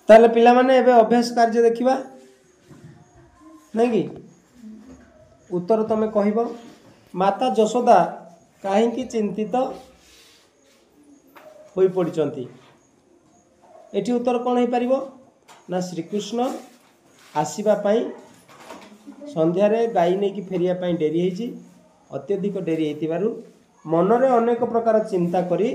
ताले पिला माने एबे अभ्यास कार्य देखिबा नहीं कि उत्तर तमे कहब माता यशोदा कहीं चिंतित हो पड़ती एटी उत्तर कौन हो पारिबो ना श्रीकृष्ण आसवाई संध्यार गाई नहीं कि फेरिया डेरी होती अत्यधिक डेरी हो मनरे अनेक प्रकार चिंता करी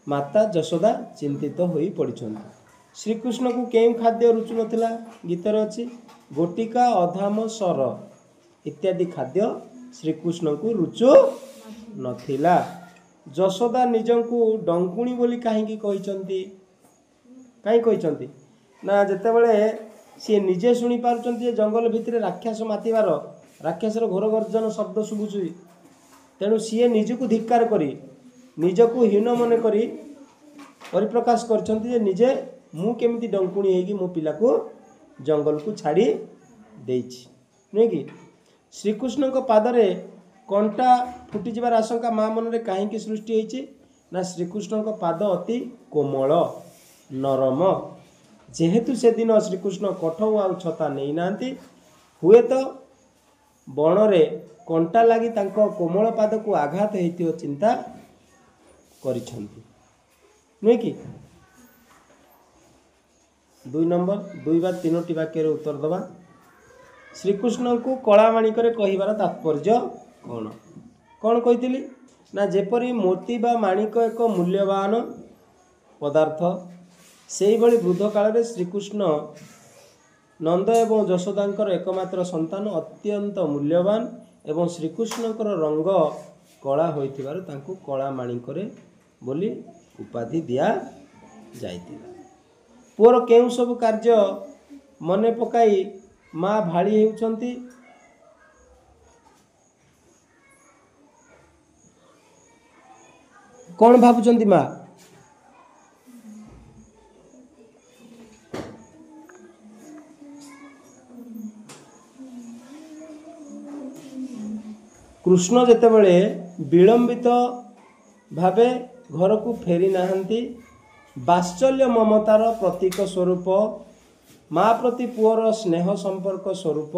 माता यशोदा चिंतित हो पड़ती श्रीकृष्ण को केउ खाद्य रुचु नथिला गीतर अच्छी गोटिका अधाम सर इत्यादि खाद्य श्रीकृष्ण को रुचु नथिला यशोदा निजंकु डंकुणी बोली कहीं कहते कहीं कहते ना जितेबले सी निजे शुणी पार्टी जंगल भितर राक्षस मातिबार राक्षसर घोर गर्जन शब्द शुभुची तेणु सी निजक धिक्कार करी निजक हीन मन करी परिप्रकाश कर निजे मु केमिति डंकुणी होगी मो पिला को जंगल को छाड़ी देछि नहीं कि श्रीकृष्ण को पादरे कंटा फुटी जबार आशंका माँ मन रे कहीं सृष्टि होती ना श्रीकृष्ण को पाद अति कोमल नरम जेहेतु से दिन श्रीकृष्ण कठौ आ छता नहीं नांती हुए तो बण रे कंटा लगी तांको कोमल पाद को आघात होइतियो चिंता करिसंती नहीं कि 2 नंबर 2 बा 3टी वाक्य उत्तर दबा श्रीकृष्ण को कलामाणिक कहिबार तात्पर्य कौन कौन कही ना जेपरी मोती बा माणिक एक मूल्यवान पदार्थ से भली वृद्ध काल श्रीकृष्ण नंद एवं यशोदांकर एकमात्र संतान अत्यंत मूल्यवान एवं श्रीकृष्णकर रंग कला होइथिबारु तांको कला माणिक बोली उपाधि दिया जाइतिला पुअर केउ सब कार्य मने पकाई माँ भाड़ी हेउछंती कौन भावुचंती माँ कृष्ण जेतेबेले विलंबित भावे घर को फेरी नाहंती वात्सल्य ममतार प्रतीक स्वरूप माँ प्रति पुअर स्नेह संपर्क स्वरूप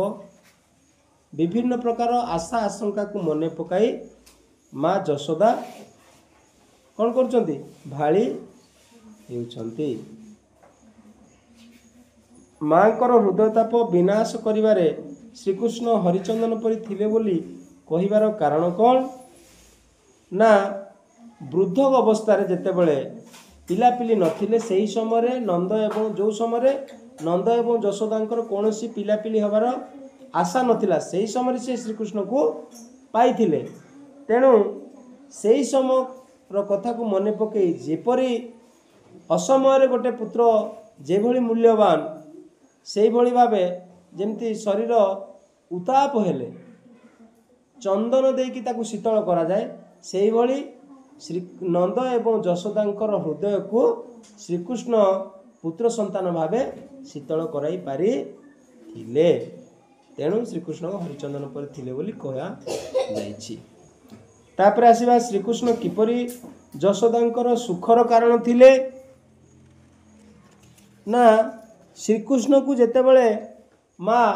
विभिन्न प्रकार आशा आशंका को मने पकाई माँ यशोदा कौन करचंती भाली हेउछंती माँकर हृदयताप विनाश करिवारे श्रीकृष्ण हरिचंदन परि थिले बोली कहिबार कारण कौन ना वृद्ध अवस्था जेतेबेले पिलापिली नथिले सही समय नंद एवं जो समय नंद एवं यशोदांकर कौन पिलापिली हबार आशा नथिला सही समय से श्रीकृष्ण को पाइथिले तेणु सही समय कथा को मने पकई जेपरी असमय गोटे पुत्र जेभली मूल्यवान से भली भावे जेमती शरीर उताप हेले चंदन देकी ताकू शीतल करा जाए से भली श्री नंद एवं यशोदांकर हृदय को श्रीकृष्ण पुत्र संतान भावे शीतल कराई पारि थिले तेणु श्रीकृष्ण हरिचंदन पर थिले बोली कहा जाइछि तापर आसीबा श्रीकृष्ण किपरि यशोदांकर सुखर कारण थिले ना श्रीकृष्ण को जेतेबेले माँ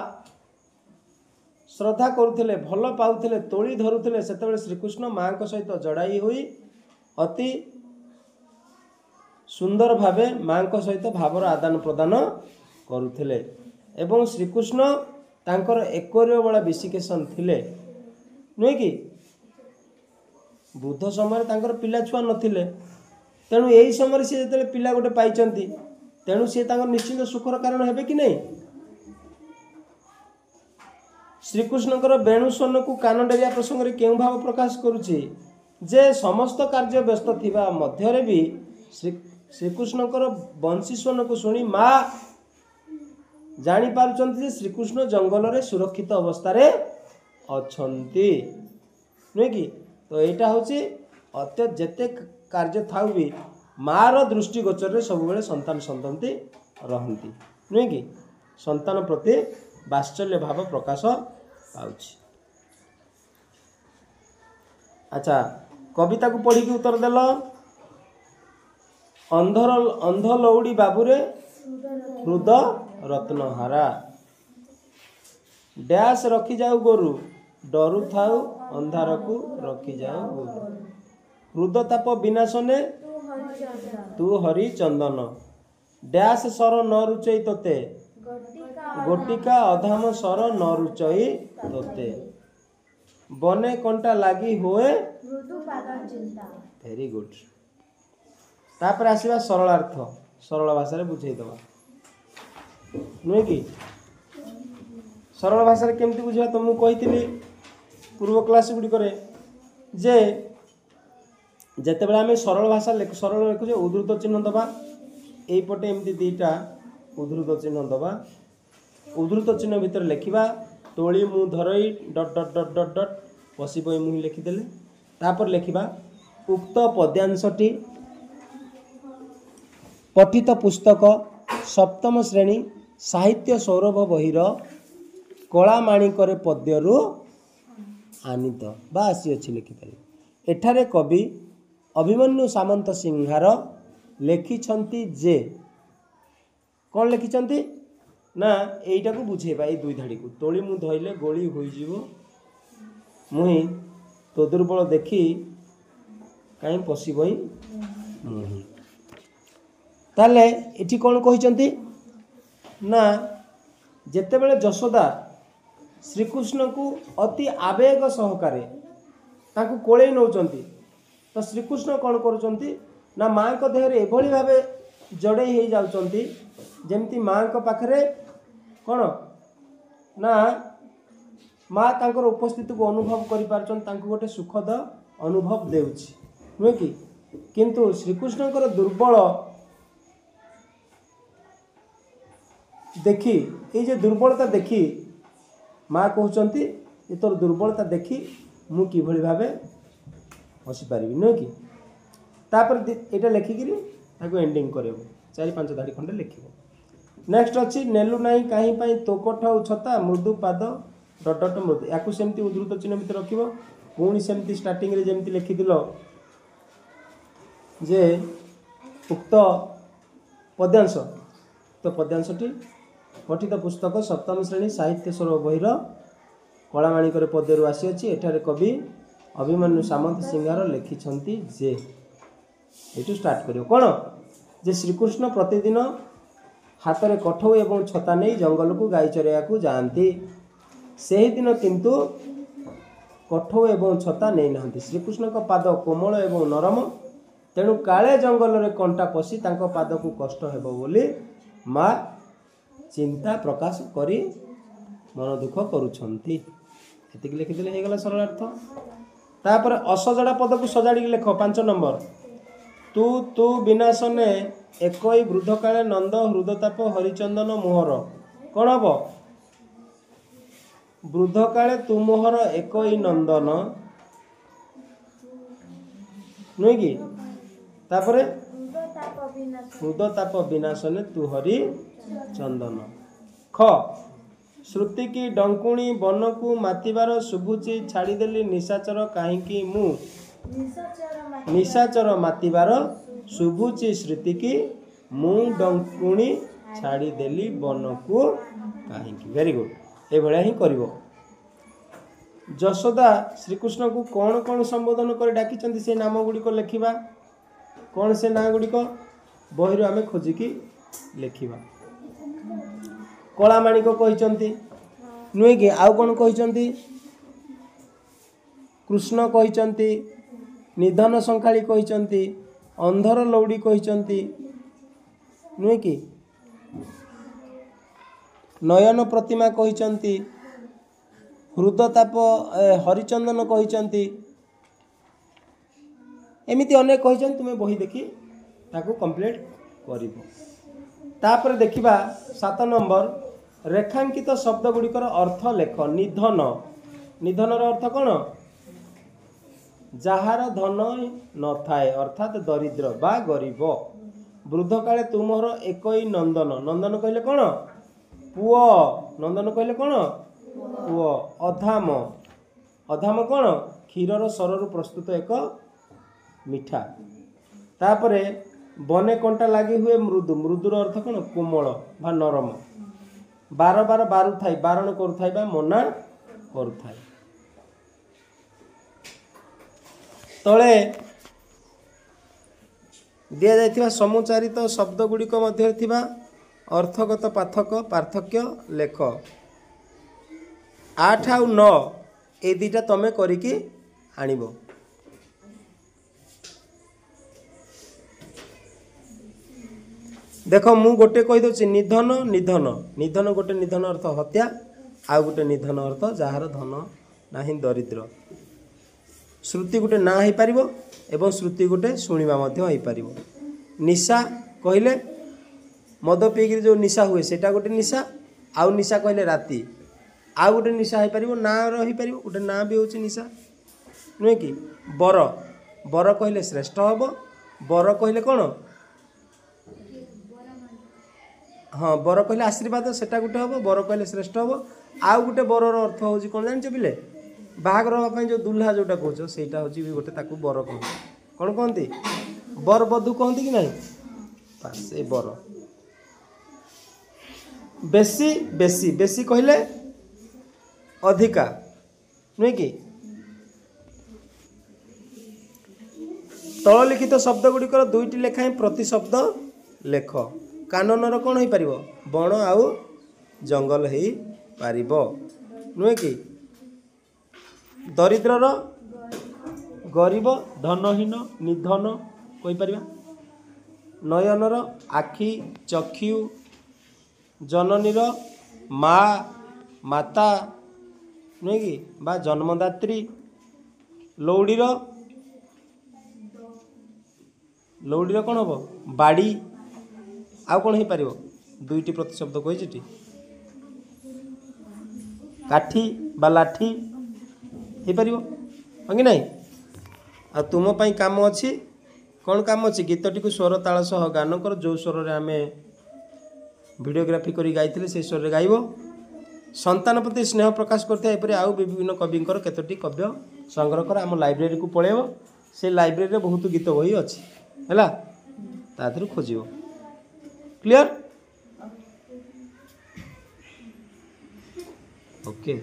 श्रद्धा करुले भल पाउले तोली धरुले सेतेबेले श्रीकृष्ण माँ को सहित जड़ाई हुई अति सुंदर भावे माँ को सहित भावर आदान प्रदान करुले एवं श्रीकृष्ण तांकर एकर्य बड़ा विशिकेशन थिले नुहे कि वृद्ध समय तांकर पिला छुआ नथिले तेणु यही समय सी जो पिला गोटे पाइचंती तेणु सी तांकर निश्चित सुखर कारण हेबे कि नहीं श्रीकृष्णकर वेणुस्वन को कान डेरिया प्रसंग में केउ भाव प्रकाश करुछि जे समस्त कार्य व्यस्त थिबा मध्यरे भी श्रीकृष्णकर वंशीस्वन को शुणी माँ जानी पारुचंती श्रीकृष्ण जंगल रे सुरक्षित अवस्था रे अछंती नुहे कि तो यहाँ हूँ जेते कार्य थाउ भी मार दृष्टिगोचर रे सब बेले संतान संतति रहंती नुहे कि संतान प्रति वात्सल्य भाव प्रकाश पाउछि। अच्छा कविता को पढ़ी उत्तर देल अंध लौड़ी बाबुरे ହୃଦ ରତ୍ନହାରା। ଡ୍ୟାସ୍ ରଖିଯାଉ ଗୋରୁ ଡରୁଥାଉ ଅନ୍ଧାରକୁ ରଖିଯାଉ ଗୋରୁ। ହୃଦ ତାପ ବିନାଶନେ ତୁ ହରି ଚନ୍ଦନ। ଡ୍ୟାସ୍ ସର ନ ରୁଚେଇ ତୋତେ ଗୋଟିକା ଅଧାମ ସର ନ ରୁଚଇ ତୋତେ। ବନେ କଣ୍ଟା ଲାଗି ହୁଏ। Very good. ତାପରେ ଆସିବା ସରଳାର୍ଥ, ସରଳ ଭାଷାରେ ବୁଝେଇଦବା ନୁହେଁ କି? ସରଳ ଭାଷାରେ କେମିତି ବୁଝିବା ତ ମୁଁ କହିଥିଲି ପୂର୍ବ କ୍ଲାସ୍ ଗୁଡ଼ିକରେ ଯେ ଯେତେବେଳେ ଆମେ ସରଳ ଭାଷା ସରଳ ଲେଖୁଛେ ଉଦ୍ଧୃତ ଚିହ୍ନ ଦେବା। ଏଇପଟେ ଏମିତି ଦୁଇଟା ଉଦ୍ଧୃତ ଚିହ୍ନ ଦେବା। ଉଦ୍ଧୃତ ଚିହ୍ନ ଭିତରେ ଲେଖିବା ତୋଳି ମୁଁ ଧରଇ dot dot dot dot dot ପଶି ବହି ମୁହିଁ ଲେଖିଦେଲେ। ତାପରେ ଲେଖିବା ଉକ୍ତ ପଦ୍ୟାଂଶଟି ପଠିତ ପୁସ୍ତକ ସପ୍ତମ ଶ୍ରେଣୀ ସାହିତ୍ୟ ସୌରଭ ବହିର କଳାମାଣିକରେ ପଦ୍ୟରୁ ଆନିତ ବା ଆସିଅଛି ଲେଖିପାରିବେ। ଏଠାରେ କବି ଅଭିମନ୍ୟୁ ସାମନ୍ତ ସିଂହାର ଲେଖିଛନ୍ତି ଯେ କ'ଣ ଲେଖିଛନ୍ତି ନା ଏଇଟାକୁ ବୁଝେଇବା। ଏଇ ଦୁଇ ଧାଡ଼ିକୁ ତୋଳି ମୁଁ ଧଇଲେ ଗୋଳି ହୋଇଯିବ ମୁହିଁ ତୋ ଦୁର୍ବଳ ଦେଖି କାହିଁ ପଶିବଇ ମୁହିଁ। ତାହେଲେ ଏଠି କ'ଣ କହିଛନ୍ତି ନା ଯେତେବେଳେ ଯଶୋଦା ଶ୍ରୀକୃଷ୍ଣଙ୍କୁ ଅତି ଆବେଗ ସହକାରେ ତାଙ୍କୁ କୋଳେଇ ନେଉଛନ୍ତି ତ ଶ୍ରୀକୃଷ୍ଣ କ'ଣ କରୁଛନ୍ତି ନା ମାଆଙ୍କ ଦେହରେ ଏଭଳି ଭାବେ ଜଡ଼େଇ ହେଇଯାଉଛନ୍ତି ଯେମିତି ମାଆଙ୍କ ପାଖରେ କ'ଣ ନା ମା ତାଙ୍କର ଉପସ୍ଥିତିକୁ ଅନୁଭବ କରିପାରୁଛନ୍ତି, ତାଙ୍କୁ ଗୋଟେ ସୁଖଦ ଅନୁଭବ ଦେଉଛି ନୁହେଁ କି? କିନ୍ତୁ ଶ୍ରୀକୃଷ୍ଣଙ୍କର ଦୁର୍ବଳ ଦେଖି ଏଇ ଯେ ଦୁର୍ବଳତା ଦେଖି ମା କହୁଛନ୍ତି ଏ ତୋର ଦୁର୍ବଳତା ଦେଖି ମୁଁ କିଭଳି ଭାବେ ହସିପାରିବି ନୁହେଁ କି? ତାପରେ ଏଇଟା ଲେଖିକିରି ତାକୁ ଏଣ୍ଡିଂ କରିବ 4-5 ଧାଡ଼ି ଖଣ୍ଡେ ଲେଖିବ। ନେକ୍ସଟ ଅଛି ନେଲୁ ନାହିଁ କାହିଁ ପାଇଁ ତୋ କୋଠ ଛତା ମୃଦୁ ପାଦ ଡଟ୍ ଡଟ୍ ମୃଦୁ। ୟାକୁ ସେମିତି ଉଦ୍ଧୃତ ଚିହ୍ନ ଭିତରେ ରଖିବ। ପୁଣି ସେମିତି ଷ୍ଟାର୍ଟିଂରେ ଯେମିତି ଲେଖିଥିଲ ଯେ ଉକ୍ତ ପଦ୍ୟାଂଶ ତ ପଦ୍ୟାଂଶଟି ପଠିତ ପୁସ୍ତକ ସପ୍ତମ ଶ୍ରେଣୀ ସାହିତ୍ୟ ସୌରଭ ବହିର କଳାମାଣିକରେ ପଦ୍ୟରୁ ଆସିଅଛି। ଏଠାରେ କବି ଅଭିମନ୍ୟୁ ସାମନ୍ତ ସିଂହାର ଲେଖିଛନ୍ତି ଯେ ଏଇଠୁ ଷ୍ଟାର୍ଟ କରିବ କ'ଣ ଯେ ଶ୍ରୀକୃଷ୍ଣ ପ୍ରତିଦିନ ହାତରେ କଠଉ ଏବଂ ଛତା ନେଇ ଜଙ୍ଗଲକୁ ଗାଈ ଚରାଇବାକୁ ଯାଆନ୍ତି। ସେହିଦିନ କିନ୍ତୁ କଠଉ ଏବଂ ଛତା ନେଇନାହାନ୍ତି। ଶ୍ରୀକୃଷ୍ଣଙ୍କ ପାଦ କୋମଳ ଏବଂ ନରମ, ତେଣୁ କାଳେ ଜଙ୍ଗଲରେ କଣ୍ଟା ପଶି ତାଙ୍କ ପାଦକୁ କଷ୍ଟ ହେବ ବୋଲି ମା ଚିନ୍ତା ପ୍ରକାଶ କରି ମନ ଦୁଃଖ କରୁଛନ୍ତି। ଏତିକି ଲେଖିଦେଲେ ହେଇଗଲା ସରଳାର୍ଥ। ତାପରେ ଅସଜଡ଼ା ପଦକୁ ସଜାଡ଼ିକି ଲେଖ 5 ନମ୍ବର। ତୁ ତୁ ବିନାଶନେ ଏକଇ ବୃଦ୍ଧକାଳେ ନନ୍ଦ ହୃଦତାପ ହରିଚନ୍ଦନ ମୋହର। କ'ଣ ହବ? ବୃଦ୍ଧକାଳେ ତୁ ମୋହର ଏକଇ ନନ୍ଦନ ନୁହେଁ କି? ତାପରେ ହୃଦତାପ ବିନାଶନେ ତୁ ହରି ଚନ୍ଦନ। ଖ ଶ୍ରୁତି କି ଡଙ୍କୁଣି ବନକୁ ମାତିବାର ଶୁଭୁଛି ଛାଡ଼ିଦେଲି ନିଶାଚର କାହିଁକି ମୁଁ। ନିଶାଚର ମାତିବାର ଶୁଭୁଛି ଶ୍ରୁତି କି ମୁଁ ଡଙ୍କୁଣି ଛାଡ଼ିଦେଲି ବନକୁ କାହିଁକି। Very good. ଏଇଭଳିଆ ହିଁ କରିବ। ଯଶୋଦା ଶ୍ରୀକୃଷ୍ଣଙ୍କୁ କ'ଣ କ'ଣ ସମ୍ବୋଧନ କରି ଡାକିଛନ୍ତି ସେ ନାମ ଗୁଡ଼ିକ ଲେଖିବା। କ'ଣ ସେ ନାଁ ଗୁଡ଼ିକ ବହିରୁ ଆମେ ଖୋଜିକି ଲେଖିବା। କଳାମାଣିକ କହିଛନ୍ତି ନୁହେଁ କି? ଆଉ କ'ଣ କହିଛନ୍ତି? କୃଷ୍ଣ କହିଛନ୍ତି, ନିଧନ ସଂଖାଳି କହିଛନ୍ତି, ଅନ୍ଧର ଲଉଡ଼ି କହିଛନ୍ତି ନୁହେଁ କି? ନୟନ ପ୍ରତିମା କହିଛନ୍ତି, ହୃଦତାପ ହରିଚନ୍ଦନ କହିଛନ୍ତି, ଏମିତି ଅନେକ କହିଛନ୍ତି। ତୁମେ ବହି ଦେଖି ତାକୁ କମ୍ପ୍ଲିଟ୍ କରିବ। ତାପରେ ଦେଖିବା 7 ନମ୍ବର ରେଖାଙ୍କିତ ଶବ୍ଦ ଗୁଡ଼ିକର ଅର୍ଥ ଲେଖ। ନିଧନ, ନିଧନର ଅର୍ଥ କ'ଣ? ଯାହାର ଧନ ନଥାଏ ଅର୍ଥାତ୍ ଦରିଦ୍ର ବା ଗରିବ। ବୃଦ୍ଧକାଳେ ତୁମର ଏକଇ ନନ୍ଦନ, ନନ୍ଦନ କହିଲେ କ'ଣ? ପୁଅ। ନନ୍ଦନ କହିଲେ କ'ଣ? ପୁଅ। ଅଧାମ, ଅଧାମ କ'ଣ? କ୍ଷୀରର ସରରୁ ପ୍ରସ୍ତୁତ ଏକ ମିଠା। ତାପରେ बने कंटा लगी हुए मृदु मृदुर अर्थ कौन कोमल बा नरम बार बार बारु थाई बारण करुथाई बा मना करुथाई तले दिया जाइथिबा समुच्चारित शब्द गुड़िक मध्य थिबा अर्थगत पार्थक्य लेख 8 और 9 ए दुटा तमें करिकी आनिबो। देख मु गोटे कही दउछि निधन निधन निधन गोटे निधन अर्थ हत्या आ गोटे निधन अर्थ जार धन नाही दरिद्र श्रुति गोटे ना हो पारिबो एवं श्रुति गोटे शुणिबा मध्य हो पारिबो। निशा कहले मद पीक जो निशा हुए सेटा गोटे निशा आउ निशा कहले राति आउ गोटे निशा हो पारिबो ना रही पारिबो गोटे ना भी होछि निशा नुहे कि बर बर कहले श्रेष्ठ हबो बर कहले कौन हाँ बर कहले आशीर्वाद सेटा गोटे हम बर कहले श्रेष्ठ हम आउ गोटे बरर अर्थ हूँ कौन जान पिले बाहागर हाँपाई जो दुल्हा जोटा कौच से गोटे ताकू बर कह कौन कहती बर बधू कहती कि नहीं से बर बेसी बेसी बेसी कहले अधिका नुहे कि तल लिखित शब्द गुड़िकर दुईटी लेखाएं प्रति शब्द लेख काननर कौन हो पार बण आउ जंगल हो पार नुहे कि दरिद्रर गरीब धनहीन निधन कहीपर नयनर आखि चक्षु जननीर मा माता नुहे कि बा जन्मदात्री लौड़ीर लौड़ीर कौन हम बाड़ी आउ कौन हो पार दुईटी प्रतिशब्द कही काठी बा लाठी हो पार हाँ कि नहीं आ तुम पाई काम अच्छी कौन काम अच्छी गीतटी को स्वर ताल सह गान कर जो स्वर आम भिडियोग्राफी करी गाइथिले से स्वर गाइब संतान प्रति स्नेह प्रकाश करते आउ विभिन्न कविंकर केतोटी काव्य संग्रह कर आम लाइब्रेरी को पलैब से लाइब्रेरी में बहुत गीत बही अच्छी है तादर खोज क्लियर ओके।